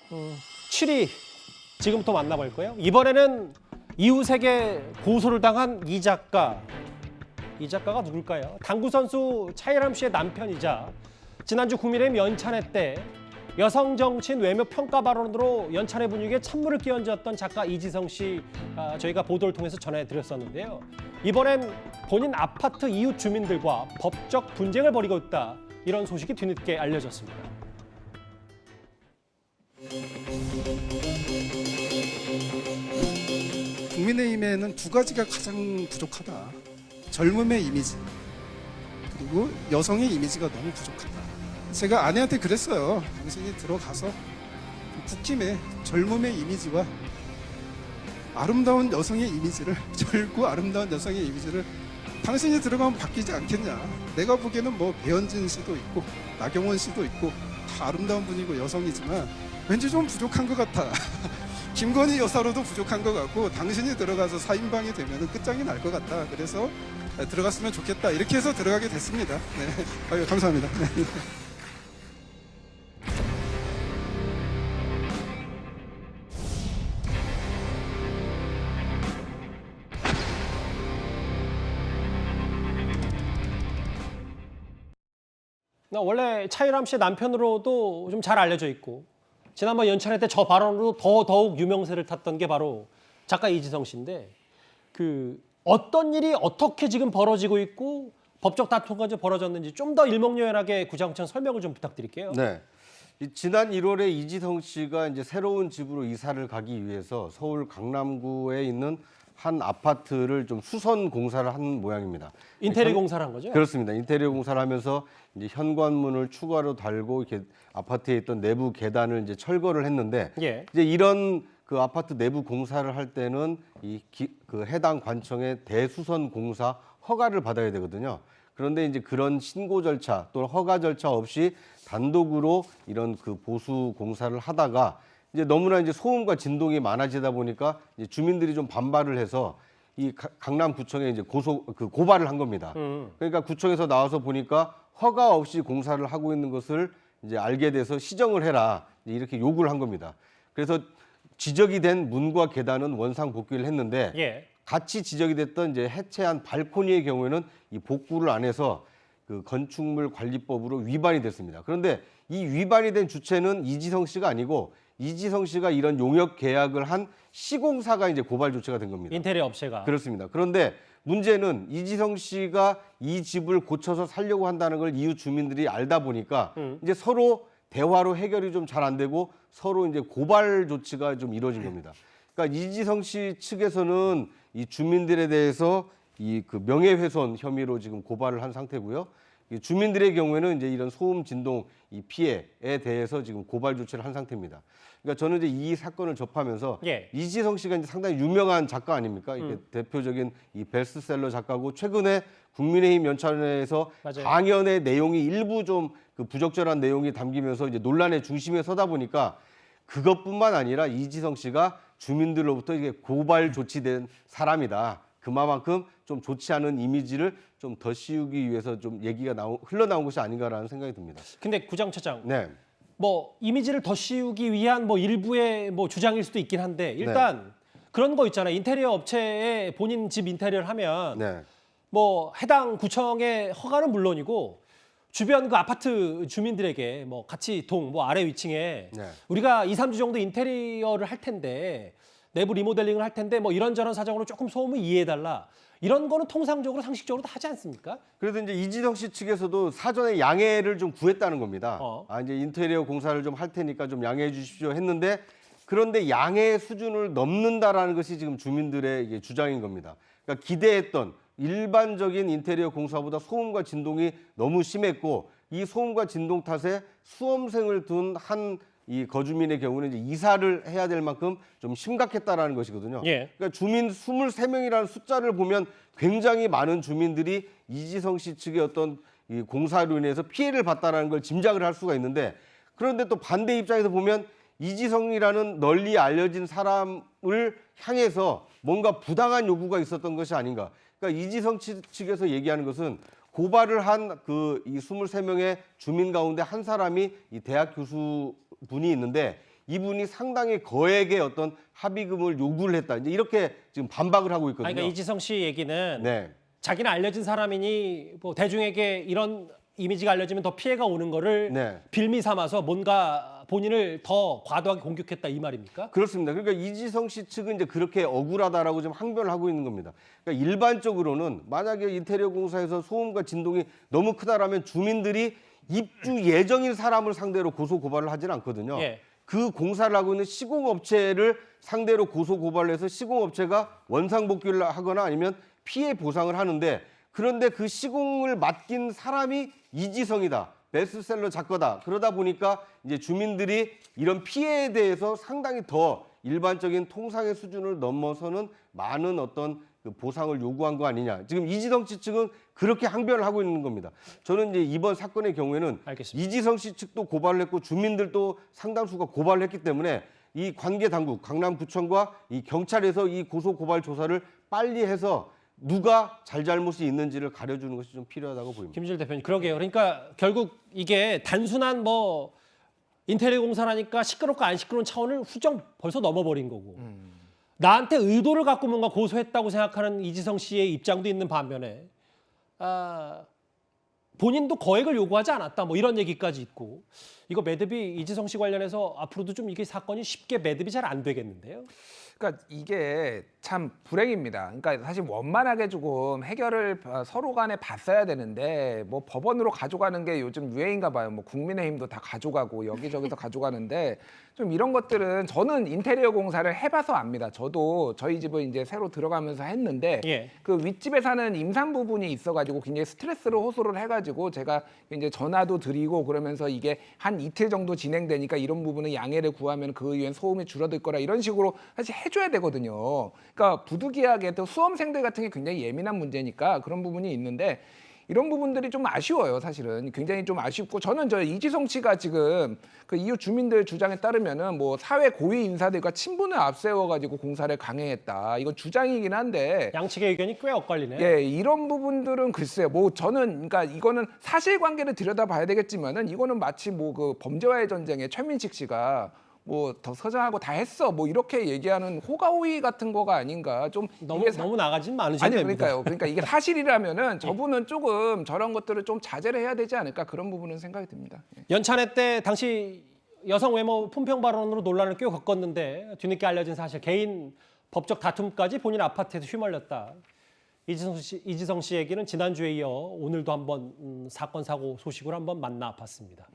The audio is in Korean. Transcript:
7위 지금부터 만나볼 거예요. 이번에는 이웃에게 고소를 당한 이 작가. 이 작가가 누굴까요? 당구 선수 차이람 씨의 남편이자 지난주 국민의힘 연찬회 때 여성 정치인 외모 평가 발언으로 연찬회 분위기에 찬물을 끼얹었던 작가 이지성 씨 저희가 보도를 통해서 전해드렸었는데요. 이번엔 본인 아파트 이웃 주민들과 법적 분쟁을 벌이고 있다. 이런 소식이 뒤늦게 알려졌습니다. 국민의힘에는 두 가지가 가장 부족하다. 젊음의 이미지, 그리고 여성의 이미지가 너무 부족하다. 제가 아내한테 그랬어요. 당신이 들어가서 국힘의 젊음의 이미지와 아름다운 여성의 이미지를, 젊고 아름다운 여성의 이미지를 당신이 들어가면 바뀌지 않겠냐. 내가 보기에는 뭐 배현진 씨도 있고 나경원 씨도 있고 다 아름다운 분이고 여성이지만 왠지 좀 부족한 것 같아. 김건희 여사로도 부족한 것 같고 당신이 들어가서 4인방이 되면 끝장이 날 것 같다. 그래서 들어갔으면 좋겠다. 이렇게 해서 들어가게 됐습니다. 네. 아유, 감사합니다. 네. 원래 차이람 씨의 남편으로도 좀 잘 알려져 있고 지난번 연찬회 때 저 발언으로 더욱 유명세를 탔던 게 바로 작가 이지성 씨인데 어떤 일이 어떻게 지금 벌어지고 있고 법적 다툼가 벌어졌는지 좀 더 일목요연하게 구장천 설명을 좀 부탁드릴게요. 네. 지난 1월에 이지성 씨가 이제 새로운 집으로 이사를 가기 위해서 서울 강남구에 있는 한 아파트를 좀 수선 공사를 한 모양입니다. 인테리어 공사를 한 거죠? 그렇습니다. 인테리어 공사를 하면서 이제 현관문을 추가로 달고 이렇게 아파트에 있던 내부 계단을 이제 철거를 했는데 예. 이제 이런 그 아파트 내부 공사를 할 때는 그 해당 관청의 대수선 공사 허가를 받아야 되거든요. 그런데 이제 그런 신고 절차 또는 허가 절차 없이 단독으로 이런 그 보수 공사를 하다가 이제 너무나 이제 소음과 진동이 많아지다 보니까 이제 주민들이 좀 반발을 해서 이 강남구청에 이제 고발을 한 겁니다. 그러니까 구청에서 나와서 보니까 허가 없이 공사를 하고 있는 것을 이제 알게 돼서 시정을 해라 이렇게 요구를 한 겁니다. 그래서 지적이 된 문과 계단은 원상 복귀를 했는데 예. 같이 지적이 됐던 이제 해체한 발코니의 경우에는 이 복구를 안 해서 그 건축물 관리법으로 위반이 됐습니다. 그런데 이 위반이 된 주체는 이지성 씨가 아니고 이지성 씨가 이런 용역 계약을 한 시공사가 이제 고발 조치가 된 겁니다. 인테리어 업체가. 그렇습니다. 그런데 문제는 이지성 씨가 이 집을 고쳐서 살려고 한다는 걸 이웃 주민들이 알다 보니까 이제 서로 대화로 해결이 좀 잘 안 되고 서로 이제 고발 조치가 좀 이루어진 겁니다. 그러니까 이지성 씨 측에서는 이 주민들에 대해서 이 그 명예훼손 혐의로 지금 고발을 한 상태고요. 이 주민들의 경우에는 이제 이런 소음, 진동 이 피해에 대해서 지금 고발 조치를 한 상태입니다. 그러니까 저는 이제 이 사건을 접하면서 예. 이지성 씨가 이제 상당히 유명한 작가 아닙니까? 이게 대표적인 이 베스트셀러 작가고 최근에 국민의힘 연찬회에서 맞아요. 강연의 내용이 일부 좀 그 부적절한 내용이 담기면서 이제 논란의 중심에 서다 보니까 그것뿐만 아니라 이지성 씨가 주민들로부터 이게 고발 조치된 사람이다. 그만큼 좀 좋지 않은 이미지를 좀 더 씌우기 위해서 좀 얘기가 흘러나온 것이 아닌가라는 생각이 듭니다. 근데 구장처장, 네. 뭐 이미지를 더 씌우기 위한 뭐 일부의 뭐 주장일 수도 있긴 한데 일단 그런 거 있잖아요. 인테리어 업체에 본인 집 인테리어를 하면 네. 뭐 해당 구청의 허가는 물론이고 주변 그 아파트 주민들에게 뭐 같이 뭐 아래 위층에 네. 우리가 2, 3주 정도 인테리어를 할 텐데 내부 리모델링을 할 텐데 뭐 이런저런 사정으로 조금 소음을 이해해달라. 이런 거는 통상적으로 상식적으로 다 하지 않습니까? 그래도 이제 이지성 씨 측에서도 사전에 양해를 좀 구했다는 겁니다. 이제 인테리어 공사를 좀 할 테니까 좀 양해해 주십시오 했는데 그런데 양해 수준을 넘는다라는 것이 지금 주민들의 이게 주장인 겁니다. 그러니까 기대했던 일반적인 인테리어 공사보다 소음과 진동이 너무 심했고 이 소음과 진동 탓에 수험생을 둔 한 이 거주민의 경우는 이제 이사를 해야 될 만큼 좀 심각했다라는 것이거든요. 예. 그러니까 주민 23명이라는 숫자를 보면 굉장히 많은 주민들이 이지성 씨 측의 어떤 이 공사로 인해서 피해를 봤다라는 걸 짐작을 할 수가 있는데 그런데 또 반대 입장에서 보면 이지성이라는 널리 알려진 사람을 향해서 뭔가 부당한 요구가 있었던 것이 아닌가. 그러니까 이지성 측에서 얘기하는 것은 고발을 한 이 23명의 주민 가운데 한 사람이 이 대학 교수분이 있는데 이분이 상당히 거액의 어떤 합의금을 요구를 했다. 이제 이렇게 지금 반박을 하고 있거든요. 아니, 그러니까 이지성 씨 얘기는 네. 자기는 알려진 사람이니 뭐 대중에게 이런 이미지가 알려지면 더 피해가 오는 거를 네. 빌미 삼아서 뭔가 본인을 더 과도하게 공격했다 이 말입니까? 그렇습니다. 그러니까 이지성 씨 측은 이제 그렇게 억울하다라고 지금 항변을 하고 있는 겁니다. 그러니까 일반적으로는 만약에 인테리어 공사에서 소음과 진동이 너무 크다라면 주민들이 입주 예정인 사람을 상대로 고소 고발을 하지는 않거든요. 예. 그 공사를 하고 있는 시공업체를 상대로 고소 고발을 해서 시공업체가 원상복귀를 하거나 아니면 피해 보상을 하는데, 그런데 그 시공을 맡긴 사람이 이지성이다. 베스트셀러 작가다. 그러다 보니까 이제 주민들이 이런 피해에 대해서 상당히 더 일반적인 통상의 수준을 넘어서는 많은 어떤 그 보상을 요구한 거 아니냐. 지금 이지성 씨 측은 그렇게 항변을 하고 있는 겁니다. 저는 이제 이번 사건의 경우에는 알겠습니다. 이지성 씨 측도 고발을 했고 주민들도 상당수가 고발을 했기 때문에 이 관계 당국, 강남구청과 이 경찰에서 이 고소 고발 조사를 빨리 해서 누가 잘잘못이 있는지를 가려주는 것이 좀 필요하다고 보입니다. 김준일 대표님, 그러게요. 그러니까 결국 이게 단순한 뭐 인테리어 공사라니까 시끄럽고 안 시끄러운 차원을 훌쩍 벌써 넘어버린 거고, 나한테 의도를 갖고 뭔가 고소했다고 생각하는 이지성 씨의 입장도 있는 반면에 본인도 거액을 요구하지 않았다 뭐 이런 얘기까지 있고, 이거 매듭이 이지성 씨 관련해서 앞으로도 좀 이게 사건이 쉽게 매듭이 잘 안 되겠는데요. 그러니까 이게 참 불행입니다. 그러니까 사실 원만하게 조금 해결을 서로 간에 봤어야 되는데 뭐 법원으로 가져가는 게 요즘 유행인가 봐요. 뭐 국민의힘도 다 가져가고 여기저기서 가져가는데 좀 이런 것들은 저는 인테리어 공사를 해봐서 압니다. 저도 저희 집을 이제 새로 들어가면서 했는데 예. 그 윗집에 사는 임산부분이 있어가지고 굉장히 스트레스를 호소를 해가지고 제가 이제 전화도 드리고 그러면서 이게 한 이틀 정도 진행되니까 이런 부분은 양해를 구하면 그 이후엔 소음이 줄어들 거라 이런 식으로 사실 해줘야 되거든요. 그러니까 부득이하게 또 수험생들 같은 게 굉장히 예민한 문제니까 그런 부분이 있는데 이런 부분들이 좀 아쉬워요. 사실은 굉장히 좀 아쉽고 저는 저 이지성 씨가 지금 그 이웃 주민들 주장에 따르면은 뭐 사회 고위 인사들과 친분을 앞세워가지고 공사를 강행했다. 이건 주장이긴 한데 양측의 의견이 꽤 엇갈리네. 예, 이런 부분들은 글쎄요. 뭐 저는 그러니까 이거는 사실관계를 들여다봐야 되겠지만은 이거는 마치 뭐 그 범죄와의 전쟁에 최민식 씨가 뭐 더 서장하고 다 했어 뭐 이렇게 얘기하는 호가호의 같은 거가 아닌가 좀 너무 나가진 않으셔도 아니 됩니다. 그러니까요. 그러니까 이게 사실이라면은 저분은 조금 저런 것들을 좀 자제를 해야 되지 않을까 그런 부분은 생각이 듭니다. 예. 연찬회 때 당시 여성 외모 품평 발언으로 논란을 꽤 겪었는데 뒤늦게 알려진 사실, 개인 법적 다툼까지 본인 아파트에서 휘말렸다. 이지성 씨 얘기는 지난주에 이어 오늘도 한번 사건 사고 소식으로 한번 만나 봤습니다.